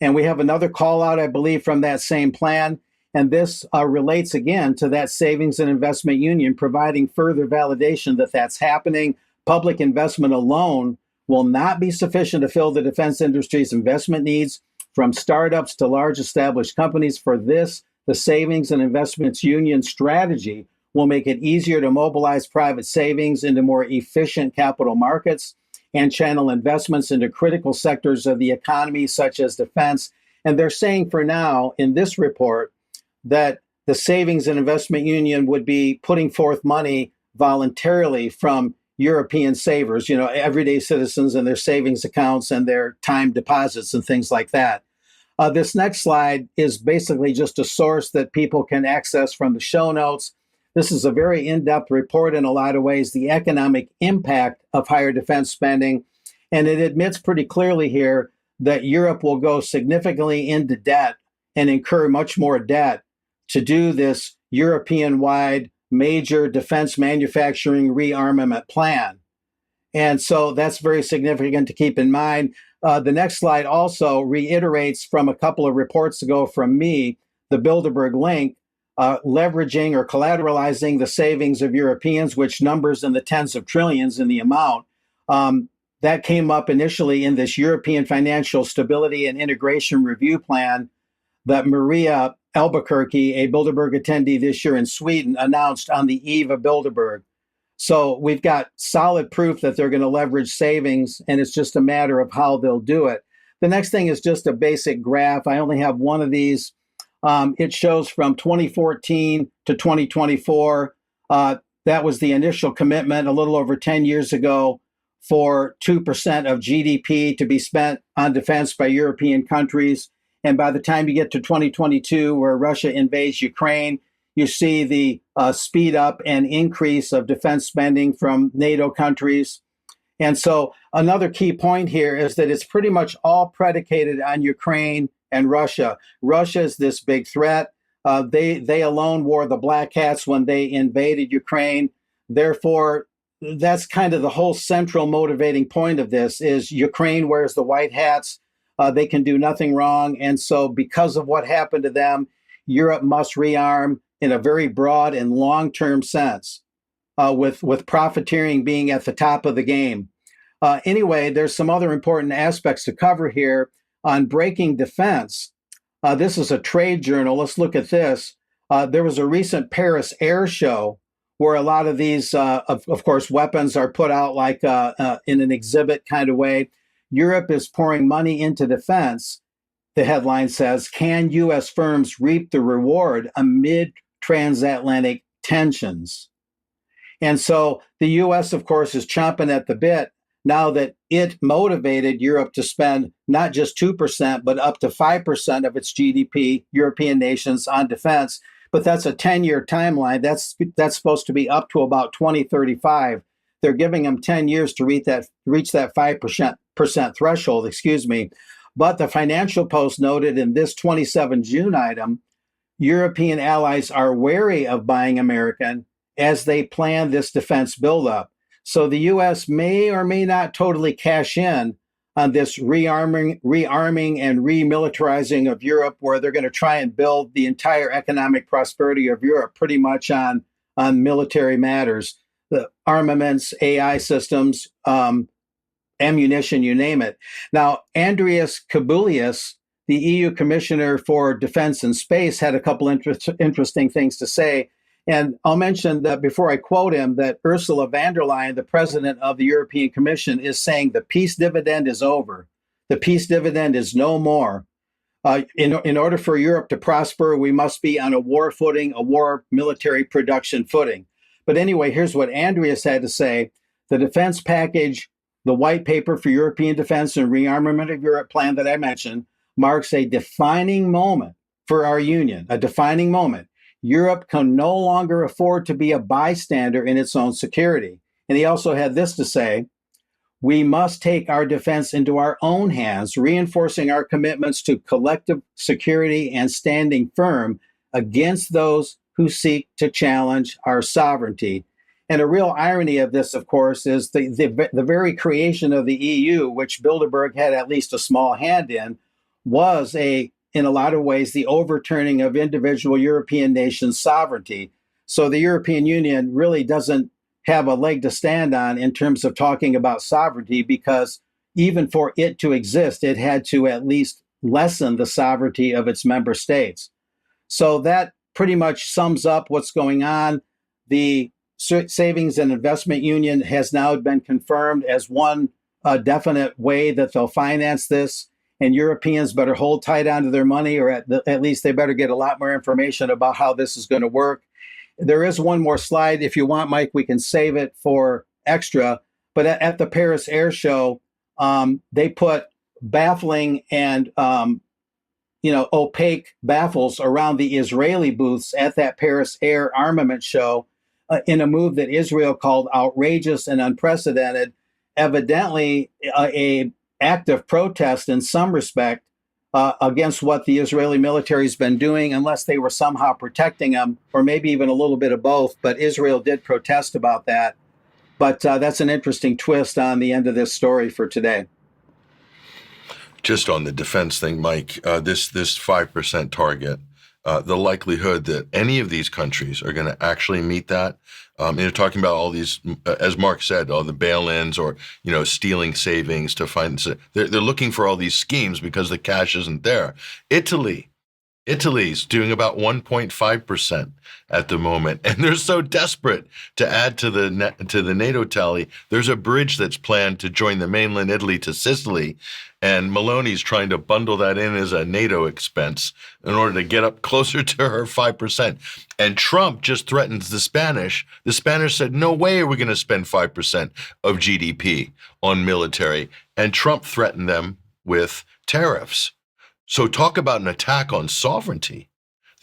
And we have another call out, I believe, from that same plan. And this relates again to that Savings and Investment Union, providing further validation that that's happening. Public investment alone will not be sufficient to fill the defense industry's investment needs, from startups to large established companies. For this, the Savings and Investments Union strategy will make it easier to mobilize private savings into more efficient capital markets and channel investments into critical sectors of the economy, such as defense. And they're saying for now in this report that the Savings and Investment Union would be putting forth money voluntarily from European savers, everyday citizens and their savings accounts and their time deposits and things like that. This next slide is basically just a source that people can access from the show notes. This is a very in-depth report in a lot of ways, the economic impact of higher defense spending. And it admits pretty clearly here that Europe will go significantly into debt and incur much more debt to do this European-wide major defense manufacturing rearmament plan. And so that's very significant to keep in mind. The next slide also reiterates from a couple of reports ago from me, the Bilderberg link, leveraging or collateralizing the savings of Europeans, which numbers in the tens of trillions in the amount. That came up initially in this European Financial Stability and Integration Review Plan that Maria Albuquerque, a Bilderberg attendee this year in Sweden, announced on the eve of Bilderberg. So we've got solid proof that they're going to leverage savings, and it's just a matter of how they'll do it. The next thing is just a basic graph. I only have one of these. It shows from 2014 to 2024. That was the initial commitment a little over 10 years ago for 2% of GDP to be spent on defense by European countries. And by the time you get to 2022, where Russia invades Ukraine, you see the speed up and increase of defense spending from NATO countries. And so another key point here is that it's pretty much all predicated on Ukraine and Russia. Russia is this big threat. They alone wore the black hats when they invaded Ukraine. Therefore, that's kind of the whole central motivating point of this is Ukraine wears the white hats. They can do nothing wrong. And so because of what happened to them, Europe must rearm in a very broad and long-term sense, with profiteering being at the top of the game. Anyway, there's some other important aspects to cover here on breaking defense. This is a trade journal. Let's look at this. There was a recent Paris Air Show where a lot of these, of course, weapons are put out like in an exhibit kind of way. Europe is pouring money into defense, the headline says. Can U.S. firms reap the reward amid transatlantic tensions? And so the U.S., of course, is chomping at the bit now that it motivated Europe to spend not just 2%, but up to 5% of its GDP, European nations, on defense. But that's a 10-year timeline. That's supposed to be up to about 2035. They're giving them 10 years to reach that 5% threshold, But the Financial Post noted in this 27 June item, European allies are wary of buying American as they plan this defense buildup. So the U.S. may or may not totally cash in on this rearming and remilitarizing of Europe, where they're going to try and build the entire economic prosperity of Europe pretty much on military matters, the armaments, AI systems, ammunition, you name it. Now, Andrius Kubilius, the EU Commissioner for Defense and Space, had a couple interesting things to say. And I'll mention that before I quote him, that Ursula von der Leyen, the president of the European Commission, is saying the peace dividend is over. The peace dividend is no more. In order for Europe to prosper, we must be on a war footing, a war military production footing. But anyway, here's what Andreas had to say. The defense package, the white paper for European defense and rearmament of Europe plan that I mentioned, marks a defining moment for our union, a defining moment. Europe can no longer afford to be a bystander in its own security. And he also had this to say, we must take our defense into our own hands, reinforcing our commitments to collective security and standing firm against those who seek to challenge our sovereignty. And a real irony of this, of course, is the very creation of the EU, which Bilderberg had at least a small hand in, was in a lot of ways, the overturning of individual European nations' sovereignty. So the European Union really doesn't have a leg to stand on in terms of talking about sovereignty, because even for it to exist, it had to at least lessen the sovereignty of its member states. So that pretty much sums up what's going on. The Savings and Investment Union has now been confirmed as one definite way that they'll finance this. And Europeans better hold tight onto their money, or at least they better get a lot more information about how this is going to work. There is one more slide. If you want, Mike, we can save it for extra. But at the Paris Air Show, they put baffling and opaque baffles around the Israeli booths at that Paris Air Armament Show in a move that Israel called outrageous and unprecedented, evidently a act of protest in some respect against what the Israeli military has been doing, unless they were somehow protecting them, or maybe even a little bit of both. But Israel did protest about that. But that's an interesting twist on the end of this story for today.
Just on the defense thing, Mike, this 5% target, the likelihood that any of these countries are going to actually meet that. You're talking about all these, as Mark said, all the bail-ins or, stealing savings to find. They're looking for all these schemes because the cash isn't there. Italy's doing about 1.5% at the moment, and they're so desperate to add to the NATO tally. There's a bridge that's planned to join the mainland Italy to Sicily, and Meloni's trying to bundle that in as a NATO expense in order to get up closer to her 5%. And Trump just threatens the Spanish. The Spanish said, no way are we going to spend 5% of GDP on military. And Trump threatened them with tariffs. So talk about an attack on sovereignty.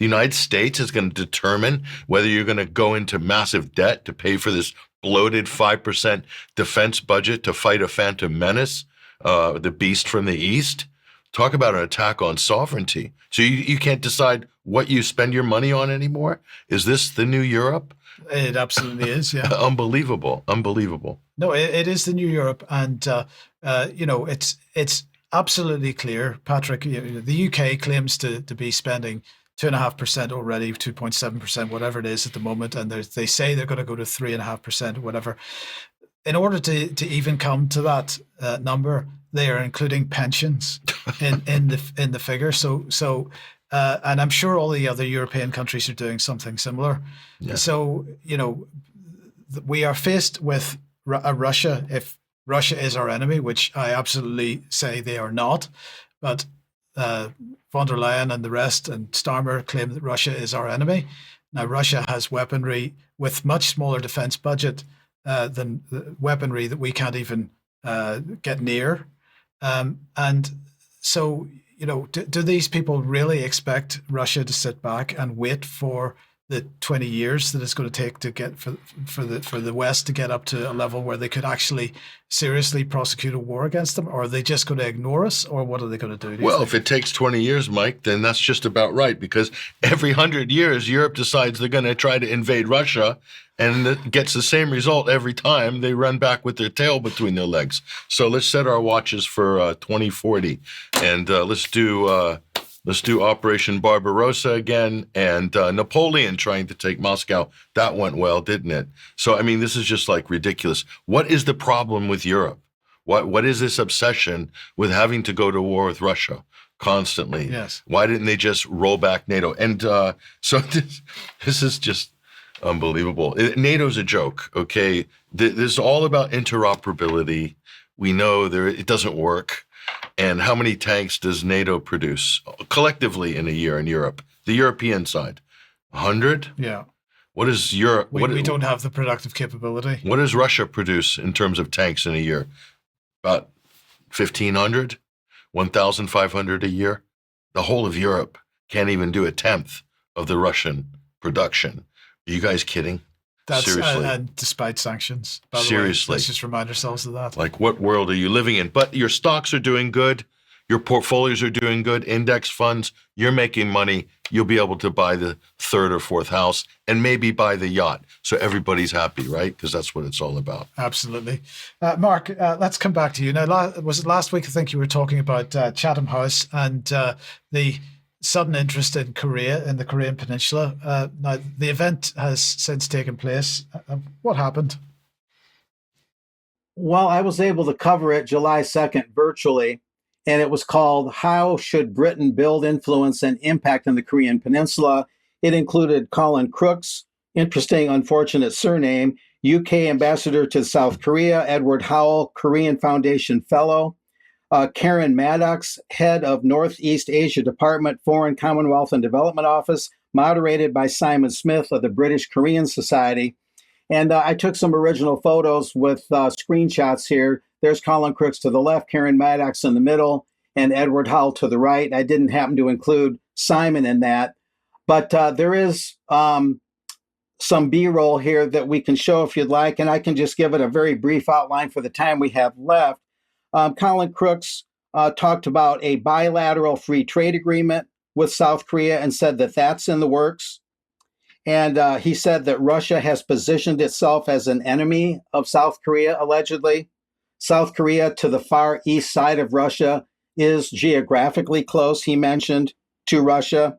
The United States is going to determine whether you're going to go into massive debt to pay for this bloated 5% defense budget to fight a phantom menace, the beast from the East. Talk about an attack on sovereignty. So you can't decide what you spend your money on anymore? Is this the new Europe?
It absolutely is, yeah.
Unbelievable.
No, it is the new Europe. And, it's absolutely clear, Patrick. The UK claims to be spending 2.5% already, 2.7%, whatever it is at the moment, and they say they're going to go to 3.5%, whatever. In order to even come to that number, they are including pensions in the figure. So and I'm sure all the other European countries are doing something similar. Yeah. So we are faced with a Russia. If Russia is our enemy, which I absolutely say they are not, but von der Leyen and the rest and Starmer claim that Russia is our enemy. Now, Russia has weaponry with much smaller defense budget than the weaponry that we can't even get near. And so, do these people really expect Russia to sit back and wait for the 20 years that it's going to take to get for the West to get up to a level where they could actually seriously prosecute a war against them? Or are they just going to ignore us? Or what are they going to do?
Well, if it takes 20 years, Mike, then that's just about right, because every 100 years, Europe decides they're going to try to invade Russia, and it gets the same result every time. They run back with their tail between their legs. So let's set our watches for 2040, and let's do Operation Barbarossa again, and Napoleon trying to take Moscow. That went well, didn't it? So, I mean, this is just like ridiculous. What is the problem with Europe? What is this obsession with having to go to war with Russia constantly?
Yes.
Why didn't they just roll back NATO? And so this is just unbelievable. NATO's a joke, okay? This is all about interoperability. We know it doesn't work. And how many tanks does NATO produce collectively in a year in Europe? The European side, 100?
Yeah.
What is Europe?
We don't have the productive capability.
What does Russia produce in terms of tanks in a year? About 1,500, 1,500 a year. The whole of Europe can't even do a tenth of the Russian production. Are you guys kidding? Seriously.
And despite sanctions. By the
Seriously.
way, let's just remind ourselves of that.
Like, what world are you living in? But your stocks are doing good. Your portfolios are doing good. Index funds, you're making money. You'll be able to buy the third or fourth house and maybe buy the yacht. So everybody's happy, right? Because that's what it's all about.
Absolutely. Mark, let's come back to you. Now, was it last week, I think you were talking about Chatham House and the sudden interest in Korea, in the Korean Peninsula. Now, the event has since taken place. What happened?
Well, I was able to cover it July 2nd virtually, and it was called How Should Britain Build Influence and Impact in the Korean Peninsula? It included Colin Crooks, interesting, unfortunate surname, UK Ambassador to South Korea, Edward Howell, Korean Foundation Fellow, Karen Maddox, head of Northeast Asia Department, Foreign Commonwealth and Development Office, moderated by Simon Smith of the British Korean Society. And I took some original photos with screenshots here. There's Colin Crooks to the left, Karen Maddox in the middle, and Edward Howell to the right. I didn't happen to include Simon in that. But there is some B-roll here that we can show if you'd like, and I can just give it a very brief outline for the time we have left. Colin Crooks talked about a bilateral free trade agreement with South Korea and said that that's in the works. And he said that Russia has positioned itself as an enemy of South Korea, allegedly. South Korea, to the far east side of Russia, is geographically close, he mentioned, to Russia.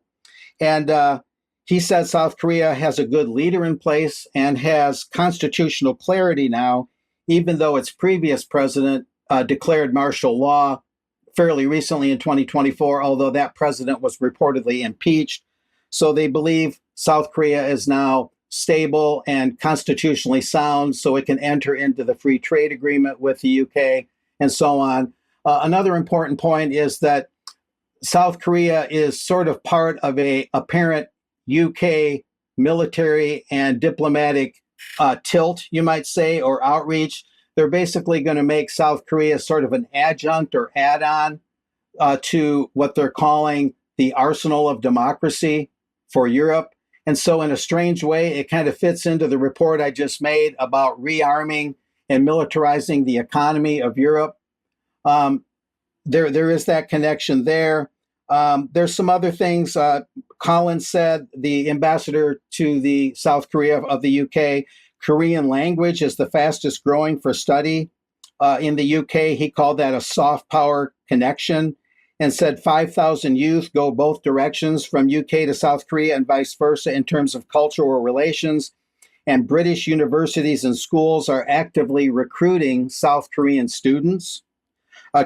And he said South Korea has a good leader in place and has constitutional clarity now, even though its previous president declared martial law fairly recently in 2024, although that president was reportedly impeached. So they believe South Korea is now stable and constitutionally sound, so it can enter into the free trade agreement with the UK and so on. Another important point is that South Korea is sort of part of a apparent UK military and diplomatic tilt, you might say, or outreach. They're basically going to make South Korea sort of an adjunct or add-on to what they're calling the arsenal of democracy for Europe. And so in a strange way, it kind of fits into the report I just made about rearming and militarizing the economy of Europe. There is that connection there. There's some other things. Colin said, the ambassador to the South Korea of the UK, Korean language is the fastest growing for study in the UK. He called that a soft power connection and said 5,000 youth go both directions from UK to South Korea and vice versa in terms of cultural relations. And British universities and schools are actively recruiting South Korean students.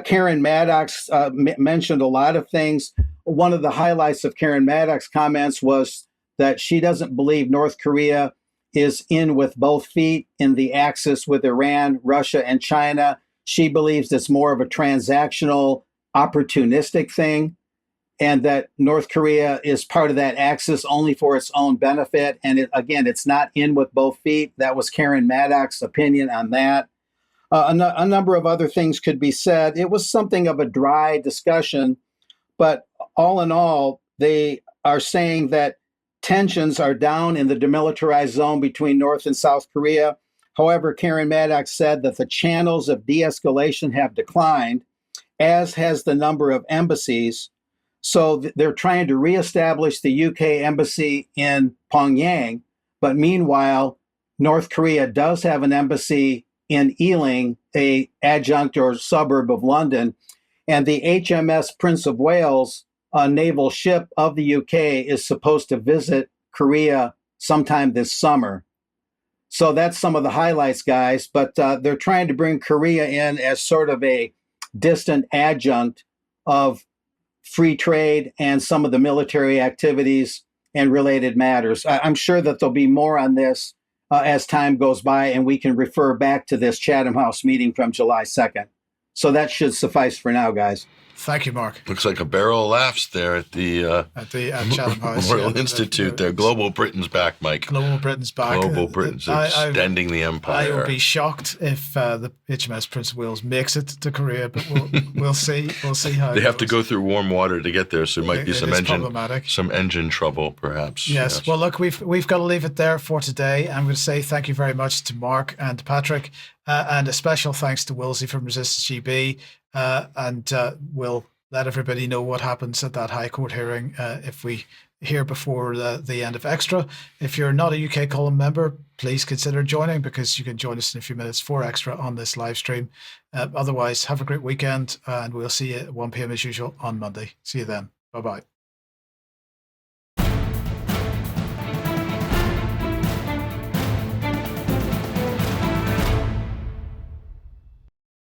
Karen Maddox mentioned a lot of things. One of the highlights of Karen Maddox's comments was that she doesn't believe North Korea is in with both feet in the axis with Iran, Russia, and China. She believes it's more of a transactional, opportunistic thing, and that North Korea is part of that axis only for its own benefit. And again, it's not in with both feet. That was Karen Maddox's opinion on that. A number of other things could be said. It was something of a dry discussion, but all in all, they are saying that tensions are down in the demilitarized zone between North and South Korea. However, Karen Maddox said that the channels of de-escalation have declined, as has the number of embassies. So they're trying to reestablish the UK embassy in Pyongyang, but meanwhile, North Korea does have an embassy in Ealing, a adjunct or suburb of London, and the HMS Prince of Wales, a naval ship of the UK, is supposed to visit Korea sometime this summer. So that's some of the highlights, guys, but they're trying to bring Korea in as sort of a distant adjunct of free trade and some of the military activities and related matters. I'm sure that there'll be more on this as time goes by, and we can refer back to this Chatham House meeting from July 2nd. So that should suffice for now, guys.
Thank you, Mark.
Looks like a barrel of laughs there at the
Chatham House
Memorial Institute. There, Global Britain's back, Mike.
Global Britain's back.
Global Britain's extending the empire.
I would be shocked if the HMS Prince of Wales makes it to Korea, but we'll see. We'll see how
they have to go through warm water to get there, so it might be some engine trouble, perhaps.
Yes. Well, look, we've got to leave it there for today. I'm going to say thank you very much to Mark and Patrick, and a special thanks to Wilsey from Resistance GB, and we'll let everybody know what happens at that High Court hearing if we hear before the end of Extra. If you're not a UK Column member, please consider joining, because you can join us in a few minutes for Extra on this live stream. Otherwise, have a great weekend, and we'll see you at 1 p.m. as usual on Monday. See you then. Bye-bye.